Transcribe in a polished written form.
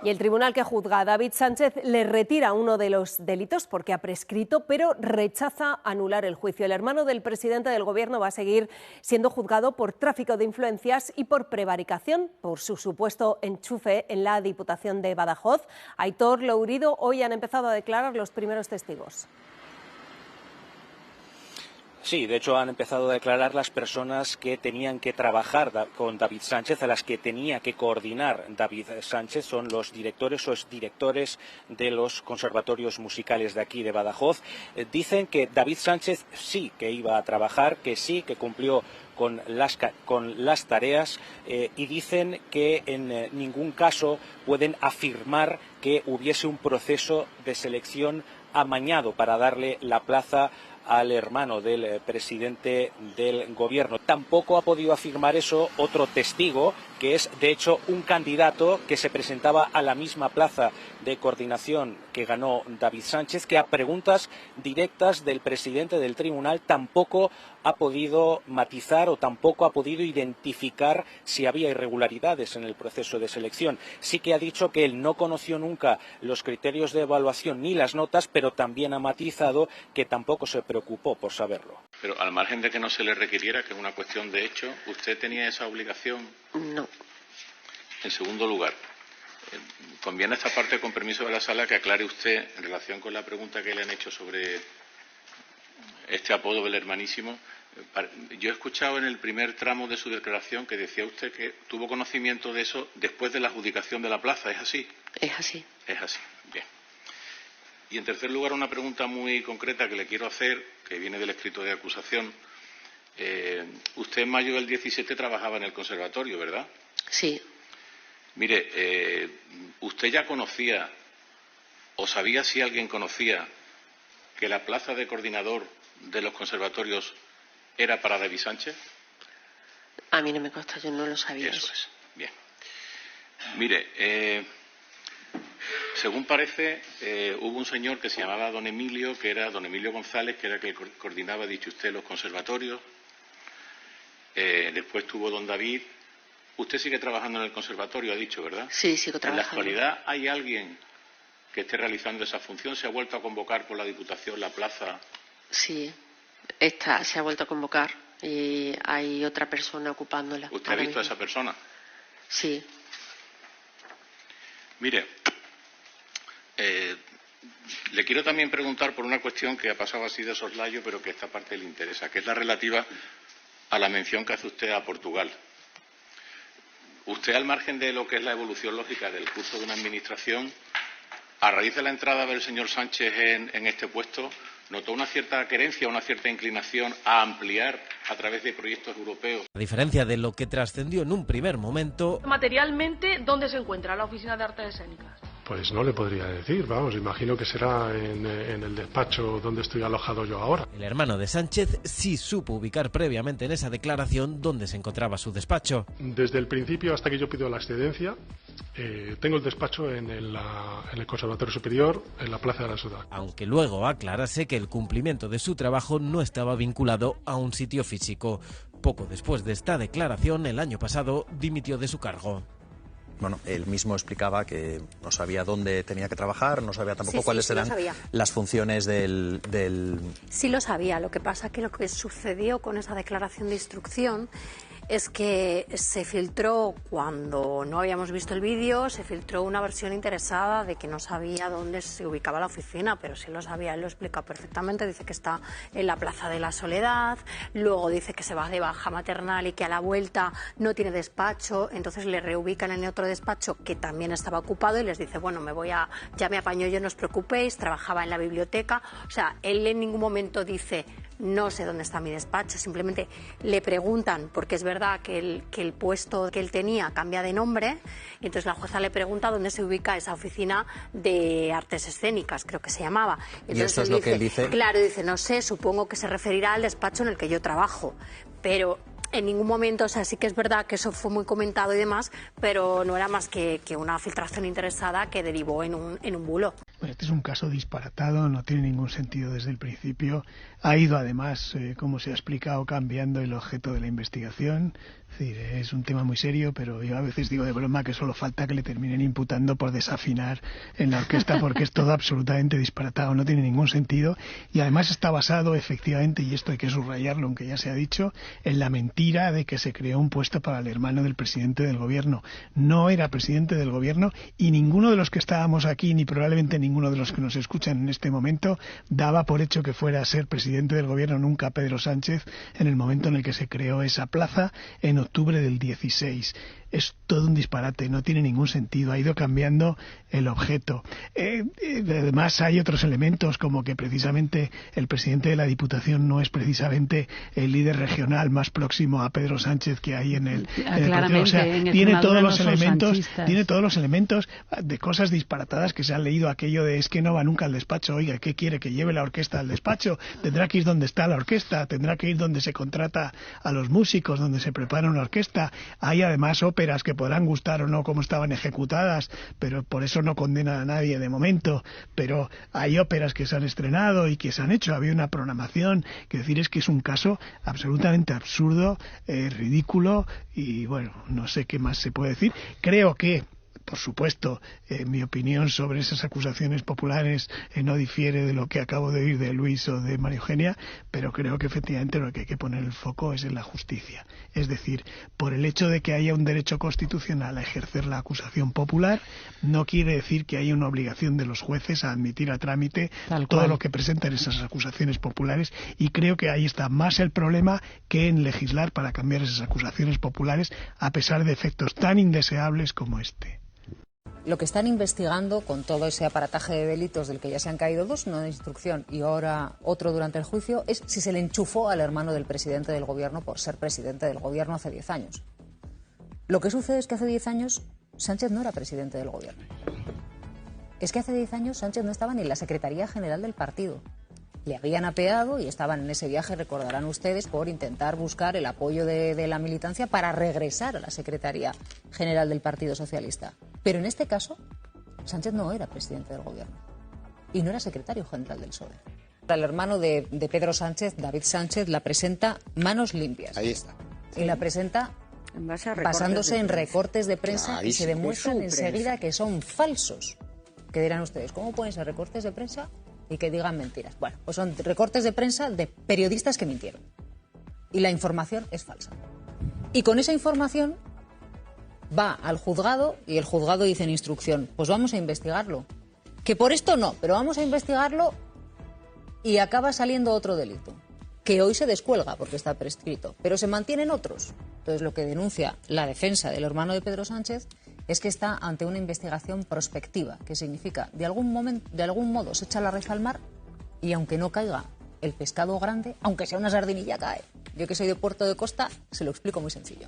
Y el tribunal que juzga a David Sánchez le retira uno de los delitos porque ha prescrito, pero rechaza anular el juicio. El hermano del presidente del Gobierno va a seguir siendo juzgado por tráfico de influencias y por prevaricación por su supuesto enchufe en la Diputación de Badajoz. Aitor Lourido, hoy han empezado a declarar los primeros testigos. Sí, de hecho han empezado a declarar las personas que tenían que trabajar con David Sánchez, a las que tenía que coordinar David Sánchez. Son los directores o exdirectores de los conservatorios musicales de aquí de Badajoz. Dicen que David Sánchez sí que iba a trabajar, que sí que cumplió con las tareas y dicen que en ningún caso pueden afirmar que hubiese un proceso de selección amañado para darle la plaza al hermano del presidente del Gobierno. Tampoco ha podido afirmar eso otro testigo, que es de hecho un candidato que se presentaba a la misma plaza de coordinación que ganó David Sánchez, que a preguntas directas del presidente del tribunal tampoco ha podido matizar o tampoco ha podido identificar si había irregularidades en el proceso de selección. Sí que ha dicho que él no conoció nunca los criterios de evaluación ni las notas, pero también ha matizado que tampoco se preocupó por saberlo. Pero al margen de que no se le requiriera, que es una cuestión de hecho, ¿usted tenía esa obligación? No. En segundo lugar, conviene esta parte, con permiso de la sala, que aclare usted en relación con la pregunta que le han hecho sobre este apodo del hermanísimo. Yo he escuchado en el primer tramo de su declaración que decía usted que tuvo conocimiento de eso después de la adjudicación de la plaza. ¿Es así? Es así. Es así. Bien. Y en tercer lugar, una pregunta muy concreta que le quiero hacer, que viene del escrito de acusación. Usted en mayo del 17 trabajaba en el conservatorio, ¿verdad? Sí. Mire, ¿usted ya conocía o sabía si alguien conocía que la plaza de coordinador de los conservatorios era para David Sánchez? A mí no me consta, yo no lo sabía. Eso es. Bien. Mire, según parece, hubo un señor que se llamaba don Emilio, que era don Emilio González, que era el que coordinaba, dicho usted, los conservatorios. Después tuvo don David. Usted sigue trabajando en el conservatorio, ha dicho, ¿verdad? Sí, sigo trabajando. ¿En la actualidad hay alguien que esté realizando esa función? ¿Se ha vuelto a convocar por la Diputación la plaza? Sí, se ha vuelto a convocar y hay otra persona ocupándola. ¿Usted ha visto a esa persona? Sí. Mire, le quiero también preguntar por una cuestión que ha pasado así de soslayo, pero que esta parte le interesa, que es la relativa a la mención que hace usted a Portugal. Usted, al margen de lo que es la evolución lógica del curso de una administración, a raíz de la entrada del señor Sánchez en este puesto, ¿notó una cierta querencia, una cierta inclinación a ampliar a través de proyectos europeos? A diferencia de lo que trascendió en un primer momento... Materialmente, ¿dónde se encuentra la Oficina de Artes Escénicas? Pues no le podría decir, vamos, imagino que será en el despacho donde estoy alojado yo ahora. El hermano de Sánchez sí supo ubicar previamente en esa declaración dónde se encontraba su despacho. Desde el principio hasta que yo pido la excedencia, tengo el despacho en el Conservatorio Superior, en la Plaza de la Ciudad. Aunque luego aclarase que el cumplimiento de su trabajo no estaba vinculado a un sitio físico. Poco después de esta declaración, el año pasado, dimitió de su cargo. Bueno, él mismo explicaba que no sabía dónde tenía que trabajar, no sabía tampoco cuáles eran las funciones del... Sí lo sabía, lo que pasa que lo que sucedió con esa declaración de instrucción es que se filtró, cuando no habíamos visto el vídeo, se filtró una versión interesada de que no sabía dónde se ubicaba la oficina, pero sí lo sabía, él lo explica perfectamente, dice que está en la Plaza de la Soledad, luego dice que se va de baja maternal y que a la vuelta no tiene despacho, entonces le reubican en otro despacho que también estaba ocupado y les dice, bueno, ya me apaño yo, no os preocupéis, trabajaba en la biblioteca, o sea, él en ningún momento dice... No sé dónde está mi despacho, simplemente le preguntan, porque es verdad que el puesto que él tenía cambia de nombre, y entonces la jueza le pregunta dónde se ubica esa oficina de artes escénicas, creo que se llamaba. Entonces ¿Y esto es lo que él dice? Claro, dice, no sé, supongo que se referirá al despacho en el que yo trabajo, pero... En ningún momento, o sea, sí que es verdad que eso fue muy comentado y demás, pero no era más que una filtración interesada que derivó en un bulo. Pues este es un caso disparatado, no tiene ningún sentido desde el principio. Ha ido además, como se ha explicado, cambiando el objeto de la investigación. Es un tema muy serio, pero yo a veces digo de broma que solo falta que le terminen imputando por desafinar en la orquesta, porque es todo absolutamente disparatado, no tiene ningún sentido, y además está basado efectivamente, y esto hay que subrayarlo aunque ya se ha dicho, en la mentira de que se creó un puesto para el hermano del presidente del gobierno. No era presidente del gobierno, y ninguno de los que estábamos aquí, ni probablemente ninguno de los que nos escuchan en este momento, daba por hecho que fuera a ser presidente del gobierno nunca Pedro Sánchez en el momento en el que se creó esa plaza en octubre del 16. Es todo un disparate, no tiene ningún sentido, ha ido cambiando el objeto. Además hay otros elementos, como que precisamente el presidente de la Diputación no es precisamente el líder regional más próximo a Pedro Sánchez que hay en el partido. O sea, tiene todos los elementos de cosas disparatadas que se han leído, aquello de es que no va nunca al despacho. Oiga, ¿qué quiere? ¿Que lleve la orquesta al despacho? Tendrá que ir donde está la orquesta, tendrá que ir donde se contrata a los músicos, donde se prepara una orquesta. Hay además óperas que podrán gustar o no como estaban ejecutadas, pero por eso no condena a nadie de momento, pero hay óperas que se han estrenado y que se han hecho, había una programación. Quiero decir, es que es un caso absolutamente absurdo, ridículo, y bueno, no sé qué más se puede decir. Creo que, por supuesto, mi opinión sobre esas acusaciones populares no difiere de lo que acabo de oír de Luis o de María Eugenia, pero creo que efectivamente lo que hay que poner el foco es en la justicia. Es decir, por el hecho de que haya un derecho constitucional a ejercer la acusación popular, no quiere decir que haya una obligación de los jueces a admitir a trámite todo lo que presentan esas acusaciones populares, y creo que ahí está más el problema que en legislar para cambiar esas acusaciones populares, a pesar de efectos tan indeseables como este. Lo que están investigando con todo ese aparataje de delitos del que ya se han caído dos, uno de instrucción y ahora otro durante el juicio, es si se le enchufó al hermano del presidente del gobierno por ser presidente del gobierno hace 10 años. Lo que sucede es que hace 10 años Sánchez no era presidente del gobierno. Es que hace 10 años Sánchez no estaba ni en la Secretaría General del partido. Le habían apeado y estaban en ese viaje, recordarán ustedes, por intentar buscar el apoyo de la militancia para regresar a la Secretaría General del Partido Socialista. Pero en este caso, Sánchez no era presidente del gobierno y no era secretario general del PSOE. El hermano de Pedro Sánchez, David Sánchez, la presenta manos limpias. Ahí está. Y la presenta basándose en recortes de prensa y se demuestran enseguida que son falsos. ¿Qué dirán ustedes? ¿Cómo pueden ser recortes de prensa y que digan mentiras? Bueno, pues son recortes de prensa de periodistas que mintieron. Y la información es falsa. Y con esa información va al juzgado y el juzgado dice en instrucción, pues vamos a investigarlo. Que por esto no, pero vamos a investigarlo, y acaba saliendo otro delito, que hoy se descuelga porque está prescrito, pero se mantienen otros. Entonces lo que denuncia la defensa del hermano de Pedro Sánchez es que está ante una investigación prospectiva, que significa de algún modo se echa la red al mar y aunque no caiga el pescado grande, aunque sea una sardinilla, cae. Yo que soy de Puerto de Costa, se lo explico muy sencillo.